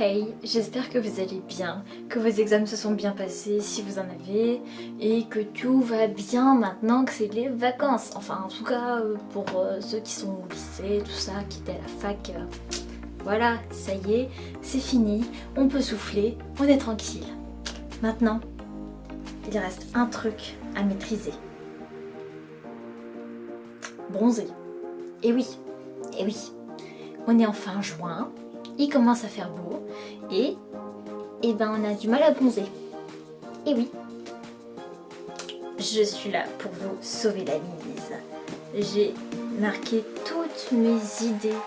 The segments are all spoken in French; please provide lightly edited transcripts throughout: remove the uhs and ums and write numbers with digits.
Hey, j'espère que vous allez bien, que vos examens se sont bien passés si vous en avez et que tout va bien maintenant que c'est les vacances. Enfin en tout cas pour ceux qui sont au lycée, tout ça, qui étaient à la fac. Voilà, ça y est, c'est fini, on peut souffler, on est tranquille. Maintenant, il reste un truc à maîtriser. Bronzer. Et oui, on est en fin juin. Il commence à faire beau et ben on a du mal à bronzer. Et oui, je suis là pour vous sauver la mise. J'ai marqué toutes mes idées,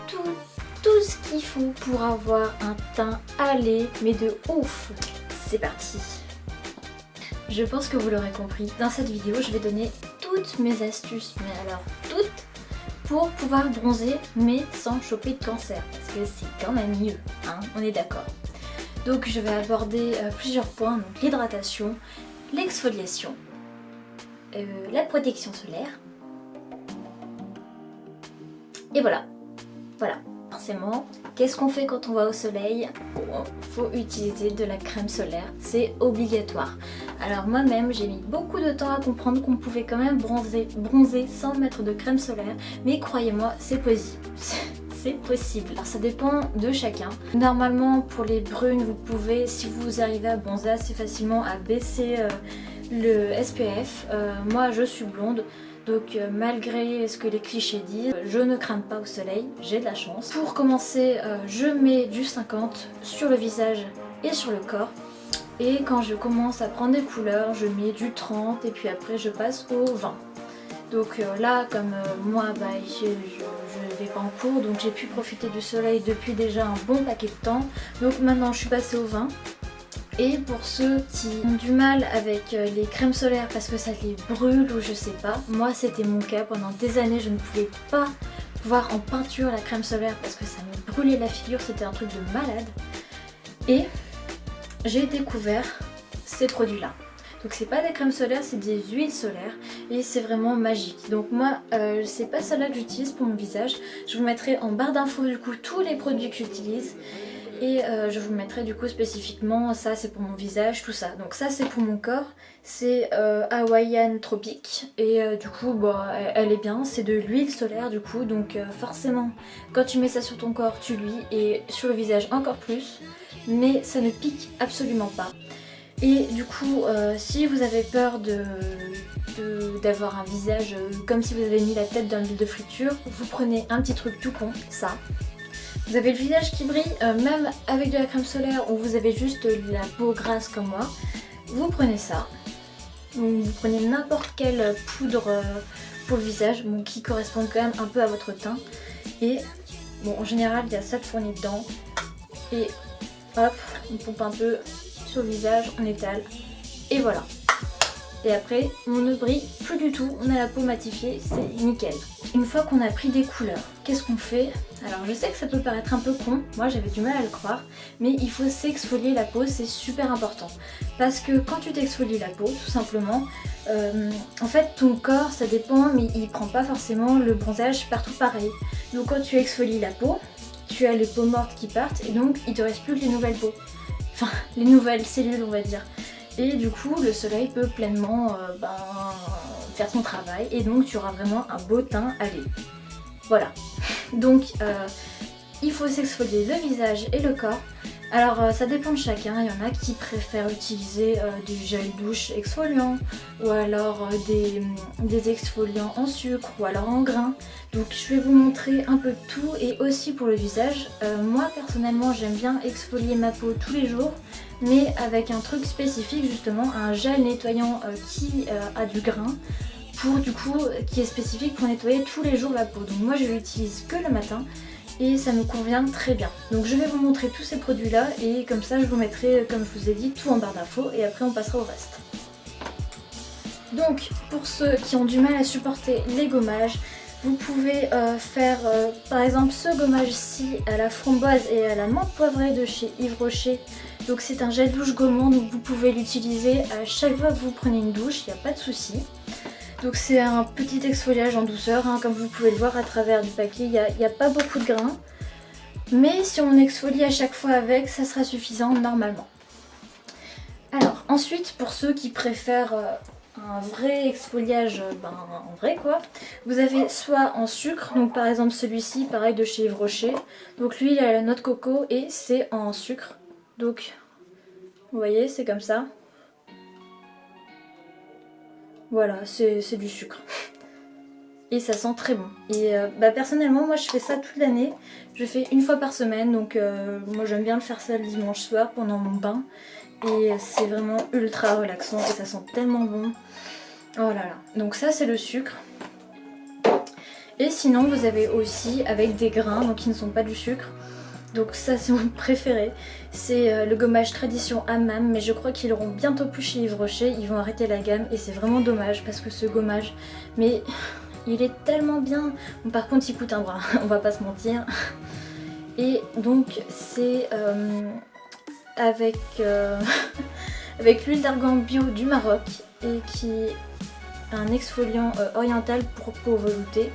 tout ce qu'il faut pour avoir un teint allé, mais de ouf. C'est parti. Je pense que vous l'aurez compris, dans cette vidéo je vais donner toutes mes astuces, mais alors toutes, pour pouvoir bronzer mais sans choper de cancer, parce que c'est quand même mieux, hein, on est d'accord. Donc je vais aborder plusieurs points, donc l'hydratation, l'exfoliation, la protection solaire, et voilà. Forcément, qu'est-ce qu'on fait quand on va au soleil? Faut utiliser de la crème solaire, c'est obligatoire. Alors moi-même j'ai mis beaucoup de temps à comprendre qu'on pouvait quand même bronzer sans mettre de crème solaire, mais croyez-moi, c'est possible. C'est possible. Alors ça dépend de chacun. Normalement pour les brunes, vous pouvez, si vous arrivez à bronzer assez facilement, à baisser le SPF. Moi je suis blonde. Donc malgré ce que les clichés disent, je ne crains pas au soleil, j'ai de la chance. Pour commencer, je mets du 50 sur le visage et sur le corps. Et quand je commence à prendre des couleurs, je mets du 30 et puis après je passe au 20. Donc là, comme moi, je vais pas en cours, donc j'ai pu profiter du soleil depuis déjà un bon paquet de temps. Donc maintenant je suis passée au 20. Et pour ceux qui ont du mal avec les crèmes solaires parce que ça les brûle ou je sais pas, moi c'était mon cas. Pendant des années je ne pouvais pas voir en peinture la crème solaire parce que ça me brûlait la figure, c'était un truc de malade. Et j'ai découvert ces produits là. Donc c'est pas des crèmes solaires, c'est des huiles solaires et c'est vraiment magique. Donc moi c'est pas celle-là que j'utilise pour mon visage. Je vous mettrai en barre d'infos du coup tous les produits que j'utilise. Et je vous mettrai du coup spécifiquement, ça c'est pour mon visage, tout ça. Donc ça c'est pour mon corps, c'est Hawaiian Tropic. Et du coup elle est bien, c'est de l'huile solaire du coup. Donc forcément quand tu mets ça sur ton corps tu luis et sur le visage encore plus. Mais ça ne pique absolument pas. Et du coup si vous avez peur d'avoir un visage comme si vous avez mis la tête dans l'huile de friture, vous prenez un petit truc tout con, ça. Vous avez le visage qui brille, même avec de la crème solaire ou vous avez juste la peau grasse comme moi. Vous prenez ça, vous prenez n'importe quelle poudre pour le visage, bon, qui correspond quand même un peu à votre teint. Et bon, en général, il y a ça de fourni dedans. Et hop, on pompe un peu sur le visage, on étale. Et voilà. Et après, on ne brille plus du tout, on a la peau matifiée, c'est nickel. Une fois qu'on a pris des couleurs, qu'est-ce qu'on fait? Alors je sais que ça peut paraître un peu con, moi j'avais du mal à le croire, mais il faut s'exfolier la peau, c'est super important. Parce que quand tu t'exfolies la peau, tout simplement, en fait ton corps, ça dépend, mais il prend pas forcément le bronzage partout pareil. Donc quand tu exfolies la peau, tu as les peaux mortes qui partent, et donc il te reste plus que les nouvelles peaux. Enfin, les nouvelles cellules on va dire. Et du coup le soleil peut pleinement faire son travail et donc tu auras vraiment un beau teint allé. Voilà, donc il faut s'exfolier le visage et le corps. Alors ça dépend de chacun, il y en a qui préfèrent utiliser du gel douche exfoliant ou alors des exfoliants en sucre ou alors en grains. Donc je vais vous montrer un peu de tout et aussi pour le visage. Moi personnellement j'aime bien exfolier ma peau tous les jours, mais avec un truc spécifique justement, un gel nettoyant qui a du grain. Du coup, qui est spécifique pour nettoyer tous les jours la peau. Donc moi je l'utilise que le matin et ça me convient très bien. Donc je vais vous montrer tous ces produits là et comme ça je vous mettrai, comme je vous ai dit, tout en barre d'infos et après on passera au reste. Donc pour ceux qui ont du mal à supporter les gommages, vous pouvez faire par exemple ce gommage-ci à la framboise et à la menthe poivrée de chez Yves Rocher. Donc c'est un gel douche gommant, donc vous pouvez l'utiliser à chaque fois que vous prenez une douche, il n'y a pas de souci. Donc c'est un petit exfoliage en douceur, hein, comme vous pouvez le voir à travers du papier, il n'y a pas beaucoup de grains. Mais si on exfolie à chaque fois avec, ça sera suffisant normalement. Alors ensuite, pour ceux qui préfèrent un vrai exfoliage, en vrai quoi, vous avez soit en sucre, donc par exemple celui-ci, pareil de chez Yves Rocher. Donc lui il a la noix de coco et c'est en sucre. Donc vous voyez, c'est comme ça. Voilà, c'est du sucre. Et ça sent très bon. Et personnellement, moi je fais ça toute l'année. Je fais une fois par semaine, donc moi j'aime bien le faire ça le dimanche soir pendant mon bain. Et c'est vraiment ultra relaxant et ça sent tellement bon. Oh là là. Donc ça c'est le sucre. Et sinon vous avez aussi avec des grains, donc qui ne sont pas du sucre. Donc ça c'est mon préféré. C'est le gommage Tradition Hammam, mais je crois qu'ils l'auront bientôt plus chez Yves Rocher. Ils vont arrêter la gamme et c'est vraiment dommage parce que ce gommage, mais il est tellement bien. Bon, par contre il coûte un bras, on va pas se mentir. Et donc c'est avec, avec l'huile d'argan bio du Maroc et qui est un exfoliant oriental pour peau veloutée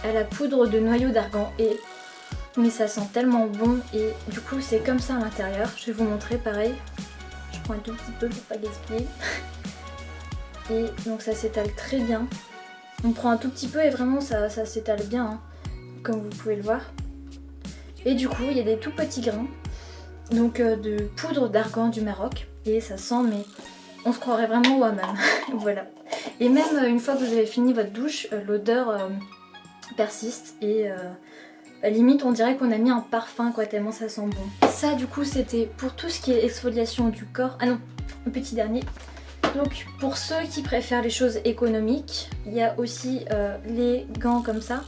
à la poudre de noyau d'argan. Et mais ça sent tellement bon et du coup c'est comme ça à l'intérieur. Je vais vous montrer pareil. Je prends un tout petit peu pour pas gaspiller. Et donc ça s'étale très bien. On prend un tout petit peu et vraiment ça s'étale bien, hein, comme vous pouvez le voir. Et du coup il y a des tout petits grains donc de poudre d'argan du Maroc et ça sent, mais on se croirait vraiment au hammam. Voilà. Et même une fois que vous avez fini votre douche, l'odeur persiste et limite on dirait qu'on a mis un parfum quoi, tellement ça sent bon. Ça du coup c'était pour tout ce qui est exfoliation du corps. Ah non, un petit dernier. Donc pour ceux qui préfèrent les choses économiques, il y a aussi les gants comme ça.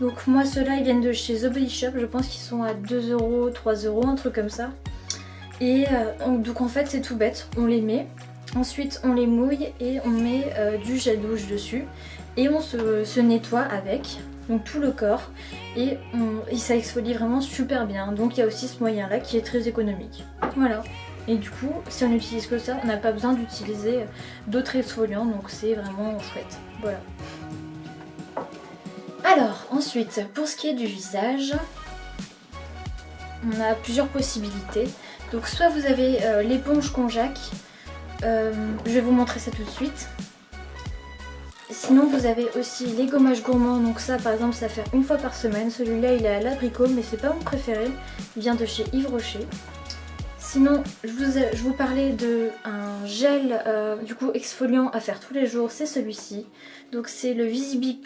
Donc moi ceux-là ils viennent de chez The Body Shop, je pense qu'ils sont à 2 €, 3 €, un truc comme ça. Et donc en fait c'est tout bête, on les met, ensuite on les mouille et on met du gel douche dessus. Et on se nettoie avec, donc tout le corps, et ça exfolie vraiment super bien. Donc il y a aussi ce moyen là qui est très économique. Voilà. Et du coup, si on n'utilise que ça, on n'a pas besoin d'utiliser d'autres exfoliants, donc c'est vraiment chouette. Voilà. Alors, ensuite, pour ce qui est du visage, on a plusieurs possibilités. Donc soit vous avez l'éponge Konjac, je vais vous montrer ça tout de suite. Sinon vous avez aussi les gommages gourmands, donc ça par exemple ça fait une fois par semaine. Celui-là il est à l'abricot mais c'est pas mon préféré, il vient de chez Yves Rocher. Sinon je vous parlais de un gel du coup exfoliant à faire tous les jours, c'est celui-ci. Donc c'est le Visibly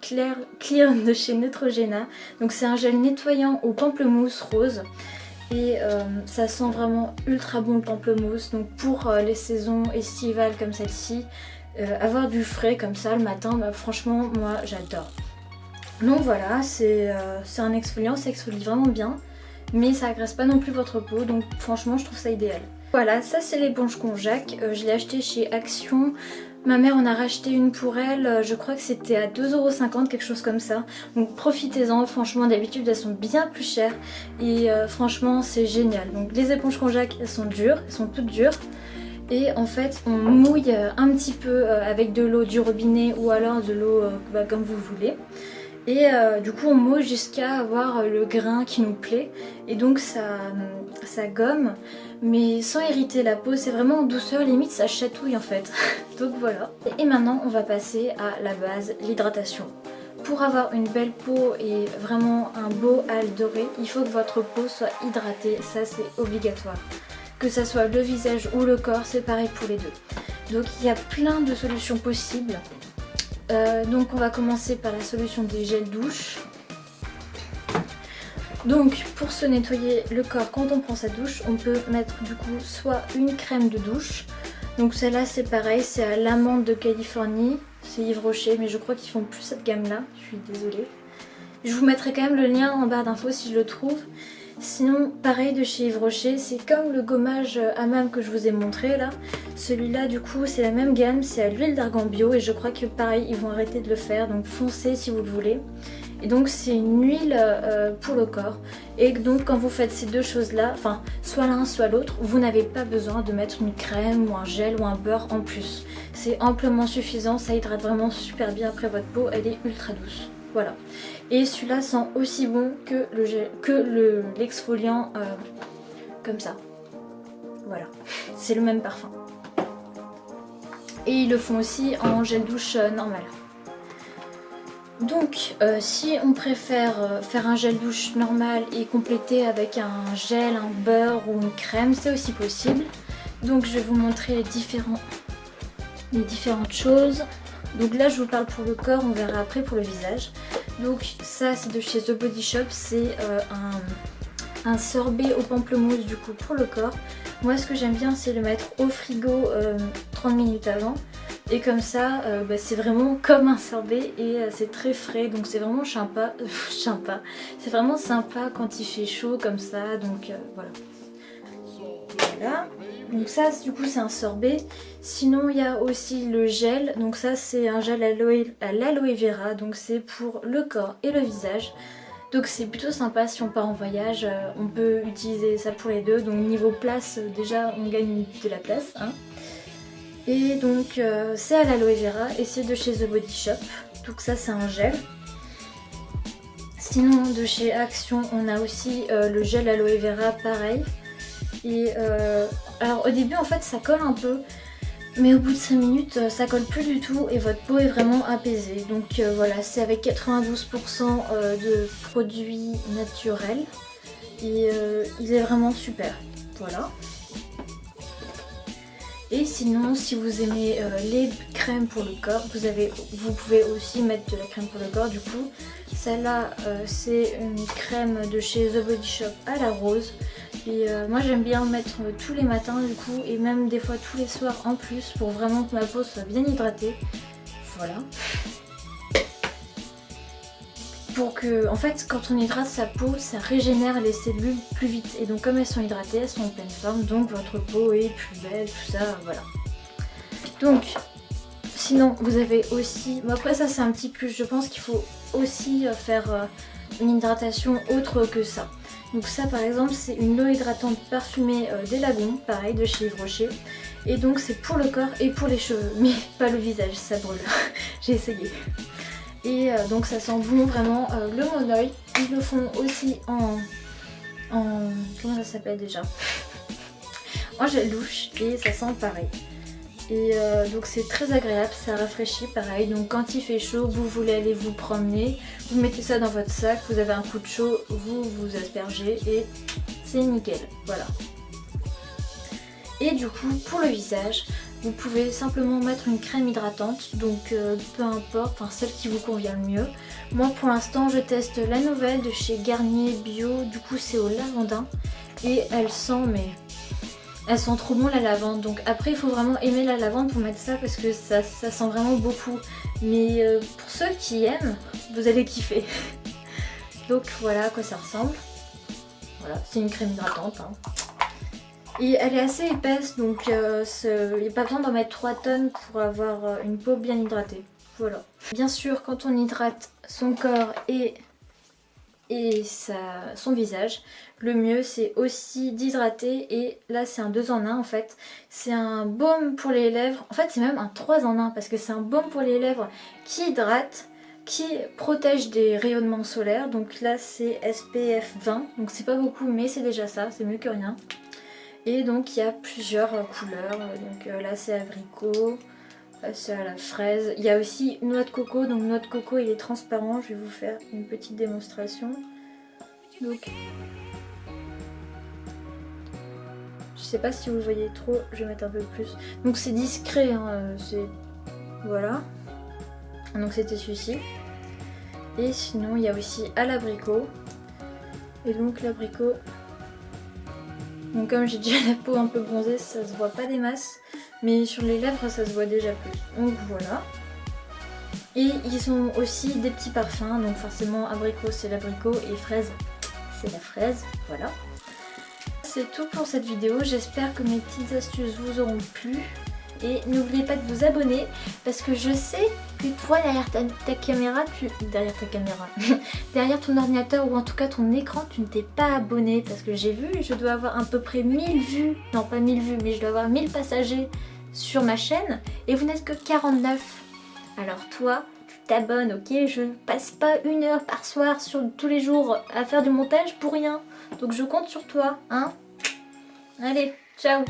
Clear de chez Neutrogena. Donc c'est un gel nettoyant au pamplemousse rose. Et ça sent vraiment ultra bon le pamplemousse. Donc pour les saisons estivales comme celle-ci, avoir du frais comme ça le matin, bah, franchement moi j'adore. Donc voilà, c'est un exfoliant, ça exfolie vraiment bien, mais ça agresse pas non plus votre peau, donc franchement je trouve ça idéal. Voilà, ça c'est l'éponge Konjac, je l'ai acheté chez Action. Ma mère en a racheté une pour elle, je crois que c'était à 2,50 €, quelque chose comme ça. Donc profitez-en, franchement d'habitude elles sont bien plus chères et franchement c'est génial. Donc les éponges Konjac elles sont dures, elles sont toutes dures. Et en fait on mouille un petit peu avec de l'eau du robinet ou alors de l'eau comme vous voulez. Et du coup on mouille jusqu'à avoir le grain qui nous plaît. Et donc ça gomme mais sans irriter la peau, c'est vraiment en douceur, limite ça chatouille en fait. Donc voilà. Et maintenant on va passer à la base, l'hydratation. Pour avoir une belle peau et vraiment un beau hâle doré, il faut que votre peau soit hydratée, ça c'est obligatoire. Que ça soit le visage ou le corps, c'est pareil pour les deux. Donc il y a plein de solutions possibles. Donc on va commencer par la solution des gels douche. Donc pour se nettoyer le corps quand on prend sa douche, on peut mettre du coup soit une crème de douche. Donc celle-là c'est pareil, c'est à l'amande de Californie, c'est Yves Rocher, mais je crois qu'ils font plus cette gamme-là, je suis désolée. Je vous mettrai quand même le lien en barre d'infos si je le trouve. Sinon, pareil de chez Yves Rocher, c'est comme le gommage hammam que je vous ai montré là. Celui-là du coup c'est la même gamme, c'est à l'huile d'argan bio et je crois que pareil ils vont arrêter de le faire, donc foncez si vous le voulez. Et donc c'est une huile pour le corps. Et donc quand vous faites ces deux choses là, enfin soit l'un soit l'autre, vous n'avez pas besoin de mettre une crème ou un gel ou un beurre en plus. C'est amplement suffisant, ça hydrate vraiment super bien après votre peau, elle est ultra douce. voilà. Et celui-là sent aussi bon que l'exfoliant comme ça. Voilà, c'est le même parfum. Et ils le font aussi en gel douche normal. Donc si on préfère faire un gel douche normal et compléter avec un gel, un beurre ou une crème, c'est aussi possible. Donc je vais vous montrer les différentes choses. Donc là je vous parle pour le corps, on verra après pour le visage. Donc ça c'est de chez The Body Shop, c'est un sorbet au pamplemousse du coup pour le corps. Moi ce que j'aime bien c'est le mettre au frigo 30 minutes avant. Et comme ça, c'est vraiment comme un sorbet et c'est très frais, donc c'est vraiment sympa. C'est vraiment sympa quand il fait chaud comme ça, donc voilà. Voilà. Donc ça, du coup, c'est un sorbet. Sinon, il y a aussi le gel. Donc ça, c'est un gel à l'aloe vera, donc c'est pour le corps et le visage. Donc c'est plutôt sympa si on part en voyage, on peut utiliser ça pour les deux. Donc niveau place, déjà, on gagne de la place, hein. Et donc c'est à l'aloe vera et c'est de chez The Body Shop. Donc ça c'est un gel. Sinon de chez Action on a aussi le gel aloe vera pareil. Et alors au début en fait ça colle un peu. Mais au bout de 5 minutes ça colle plus du tout et votre peau est vraiment apaisée. Donc voilà, c'est avec 92% de produits naturels. Et il est vraiment super. Voilà. Et sinon, si vous aimez les crèmes pour le corps, vous pouvez aussi mettre de la crème pour le corps. Du coup, celle-là, c'est une crème de chez The Body Shop à la rose. Et moi, j'aime bien en mettre tous les matins, du coup, et même des fois tous les soirs en plus, pour vraiment que ma peau soit bien hydratée. Voilà. Pour que, en fait, quand on hydrate sa peau, ça régénère les cellules plus vite. Et donc comme elles sont hydratées, elles sont en pleine forme, donc votre peau est plus belle, tout ça, voilà. Donc, sinon, vous avez aussi... Bon, après ça c'est un petit plus, je pense qu'il faut aussi faire une hydratation autre que ça. Donc ça par exemple, c'est une eau hydratante parfumée des Lagons, pareil, de chez Yves Rocher. Et donc c'est pour le corps et pour les cheveux, mais pas le visage, ça brûle. J'ai essayé. Et donc ça sent bon vraiment le monoï. Ils le font aussi en comment ça s'appelle déjà, en gel douche et ça sent pareil. Et donc c'est très agréable, ça rafraîchit pareil. Donc quand il fait chaud, vous voulez aller vous promener, vous mettez ça dans votre sac, vous avez un coup de chaud, vous vous aspergez et c'est nickel, voilà. Et du coup pour le visage, vous pouvez simplement mettre une crème hydratante, donc peu importe, enfin celle qui vous convient le mieux. Moi pour l'instant je teste la nouvelle de chez Garnier Bio, du coup c'est au lavandin et elle sent trop bon la lavande. Donc après il faut vraiment aimer la lavande pour mettre ça parce que ça sent vraiment beaucoup. Mais pour ceux qui aiment, vous allez kiffer. Donc voilà à quoi ça ressemble. Voilà, c'est une crème hydratante, hein. Et elle est assez épaisse, donc il n'y a pas besoin d'en mettre 3 tonnes pour avoir une peau bien hydratée. Voilà. Bien sûr, quand on hydrate son corps et son visage, le mieux c'est aussi d'hydrater. Et là c'est un 2 en 1 en fait. C'est un baume pour les lèvres. En fait c'est même un 3 en 1 parce que c'est un baume pour les lèvres qui hydrate, qui protège des rayonnements solaires. Donc là c'est SPF 20, donc c'est pas beaucoup mais c'est déjà ça, c'est mieux que rien. Et donc il y a plusieurs couleurs, donc là c'est abricot, là c'est à la fraise. Il y a aussi noix de coco, donc noix de coco il est transparent, je vais vous faire une petite démonstration. Donc, je sais pas si vous voyez trop, je vais mettre un peu plus. Donc c'est discret, hein, voilà. Donc c'était celui-ci. Et sinon il y a aussi à l'abricot. Et donc l'abricot... Donc comme j'ai déjà la peau un peu bronzée, ça se voit pas des masses, mais sur les lèvres ça se voit déjà plus. Donc voilà. Et ils ont aussi des petits parfums, donc forcément abricot c'est l'abricot et fraise c'est la fraise, voilà. C'est tout pour cette vidéo, j'espère que mes petites astuces vous auront plu. Et n'oubliez pas de vous abonner parce que je sais que toi derrière ta caméra, derrière ton ordinateur ou en tout cas ton écran, tu ne t'es pas abonné parce que j'ai vu, je dois avoir à peu près 1000 vues, non pas 1000 vues mais je dois avoir 1000 passagers sur ma chaîne et vous n'êtes que 49. Alors toi, t'abonnes, ok? Je passe pas 1 heure par soir sur tous les jours à faire du montage pour rien. Donc je compte sur toi, hein? Allez, ciao!